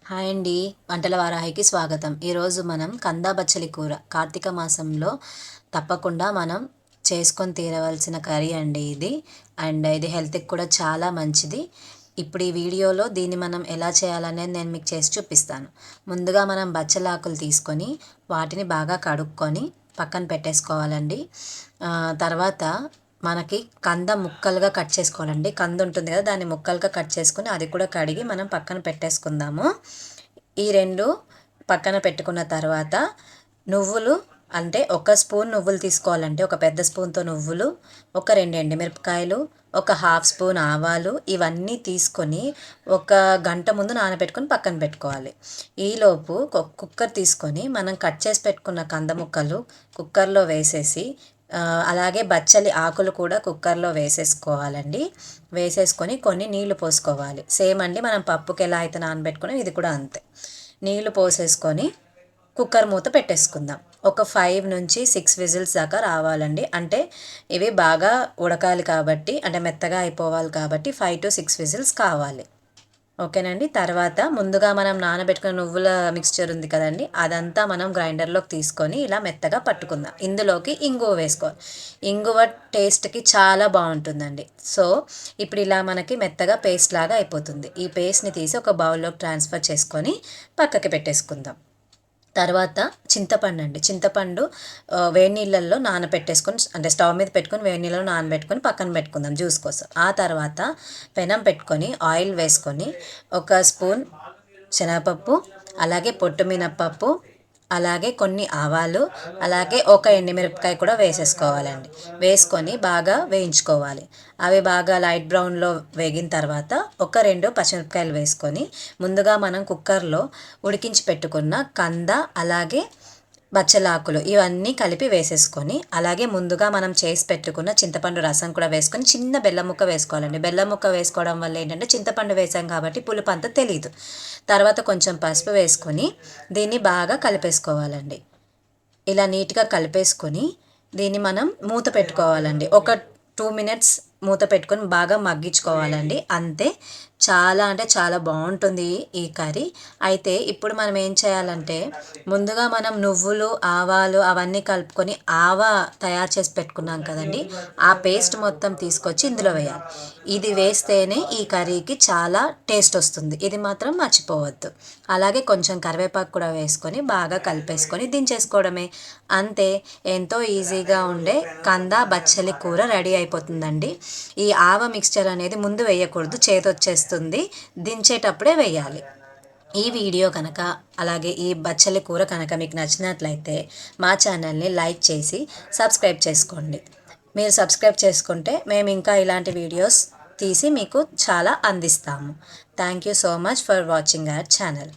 Hi అండి. వంటల వారాహికి స్వాగతం. ఈరోజు మనం కందా బచ్చలి కూర కార్తీక మాసంలో తప్పకుండా మనం చేసుకొని తీరవలసిన కర్రీ అండి ఇది. ఇది హెల్త్‌కి కూడా చాలా మంచిది. ఇప్పుడు ఈ వీడియోలో దీన్ని మనం ఎలా చేయాలనేది నేను మీకు చేసి చూపిస్తాను. ముందుగా మనం బచ్చలాకులు తీసుకొని వాటిని బాగా కడుక్కొని పక్కన పెట్టేసుకోవాలండి. తర్వాత మనకి కంద ముక్కలుగా కట్ చేసుకోవాలండి. కంద ఉంటుంది కదా, దాన్ని ముక్కలుగా కట్ చేసుకొని అది కూడా కడిగి మనం పక్కన పెట్టేసుకుందాము. ఈ రెండు పక్కన పెట్టుకున్న తర్వాత నువ్వులు, అంటే ఒక స్పూన్ నువ్వులు తీసుకోవాలంటే ఒక పెద్ద స్పూన్తో నువ్వులు, ఒక 2 ఎండుమిరపకాయలు, ఒక హాఫ్ స్పూన్ ఆవాలు, ఇవన్నీ తీసుకొని ఒక గంట ముందు నానబెట్టుకొని పక్కన పెట్టుకోవాలి. ఈలోపు కుక్కర్ తీసుకొని మనం కట్ చేసి పెట్టుకున్న కంద ముక్కలు కుక్కర్లో వేసేసి అలాగే బచ్చలి ఆకులు కూడా కుక్కర్లో వేసేసుకోవాలండి. వేసేసుకొని కొన్ని నీళ్లు పోసుకోవాలి. సేమ్ అండి, మనం పప్పుకి ఎలా అయితే నానబెట్టుకున్నాం ఇది కూడా అంతే. నీళ్లు పోసేసుకొని కుక్కర్ మూత పెట్టేసుకుందాం. ఒక 5 నుంచి 6 విజిల్స్ దాకా రావాలండి. అంటే ఇవి బాగా ఉడకాలి కాబట్టి, అంటే మెత్తగా అయిపోవాలి కాబట్టి 5 to 6 విజిల్స్ కావాలి. ఓకేనండి. తర్వాత ముందుగా మనం నానబెట్టుకున్న నువ్వుల మిక్స్చర్ ఉంది కదండి, అదంతా మనం గ్రైండర్లోకి తీసుకొని ఇలా మెత్తగా పట్టుకుందాం. ఇందులోకి ఇంగువ వేసుకోవాలి. ఇంగువ టేస్ట్కి చాలా బాగుంటుందండి. సో ఇప్పుడు ఇలా మనకి మెత్తగా పేస్ట్ లాగా అయిపోతుంది. ఈ పేస్ట్ని తీసి ఒక బౌల్లోకి ట్రాన్స్ఫర్ చేసుకొని పక్కకి పెట్టేసుకుందాం. తర్వాత చింతపండు వేడి నీళ్ళల్లో నానబెట్టేసుకొని, అంటే స్టవ్ మీద పెట్టుకొని వేడి నీళ్ళలో నానబెట్టుకొని పక్కన పెట్టుకుందాం జ్యూస్ కోసం. ఆ తర్వాత పెనం పెట్టుకొని ఆయిల్ వేసుకొని ఒక స్పూన్ శనగపప్పు, అలాగే పొట్టు మినప్పప్పు, అలాగే కొన్ని ఆవాలు, అలాగే ఒక ఎండుమిరపకాయ కూడా వేసేసుకోవాలండి. వేసుకొని బాగా వేయించుకోవాలి. అవి బాగా లైట్ బ్రౌన్లో వేగిన తర్వాత ఒక 2 పచ్చిమిరపకాయలు వేసుకొని ముందుగా మనం కుక్కర్లో ఉడికించి పెట్టుకున్న కంద, అలాగే బచ్చలాకులు ఇవన్నీ కలిపి వేసేసుకొని, అలాగే ముందుగా మనం చేసి పెట్టుకున్న చింతపండు రసం కూడా వేసుకొని చిన్న బెల్లం ముక్క వేసుకోవాలండి. బెల్లం ముక్క వేసుకోవడం వల్ల ఏంటంటే చింతపండు వేసాం కాబట్టి పులుపు అంత తెలీదు. తర్వాత కొంచెం పసుపు వేసుకొని దీన్ని బాగా కలిపేసుకోవాలండి. ఇలా నీట్గా కలిపేసుకొని దీన్ని మనం మూత పెట్టుకోవాలండి. ఒక 2 మినిట్స్ మూత పెట్టుకొని బాగా మగ్గించుకోవాలండి. అంతే. చాలా అంటే చాలా బాగుంటుంది ఈ కర్రీ. అయితే ఇప్పుడు మనం ఏం చేయాలంటే, ముందుగా మనం నువ్వులు, ఆవాలు అవన్నీ కలుపుకొని తయారు చేసి పెట్టుకున్నాం కదండి, ఆ పేస్ట్ మొత్తం తీసుకొచ్చి ఇందులో వేయాలి. ఇది వేస్తేనే ఈ కర్రీకి చాలా టేస్ట్ వస్తుంది. ఇది మాత్రం మర్చిపోవద్దు. అలాగే కొంచెం కరివేపాకు కూడా వేసుకొని బాగా కలిపేసుకొని దించేసుకోవడమే. అంతే. ఎంతో ఈజీగా ఉండే కందా బచ్చలి కూర రెడీ అయిపోతుందండి. ఈ ఆవ మిక్స్చర్ అనేది ముందు వేయకూడదు, చేతొచ్చేస్తుంది. దించేటప్పుడే వేయాలి. ఈ వీడియో కనుక, అలాగే ఈ బచ్చలి కూర కనుక మీకు నచ్చినట్లయితే మా ఛానల్ని లైక్ చేసి సబ్స్క్రైబ్ చేసుకోండి. మీరు సబ్స్క్రైబ్ చేసుకుంటే మేము ఇంకా ఇలాంటి వీడియోస్ తీసి మీకు చాలా అందిస్తాము. Thank you so much for watching our channel.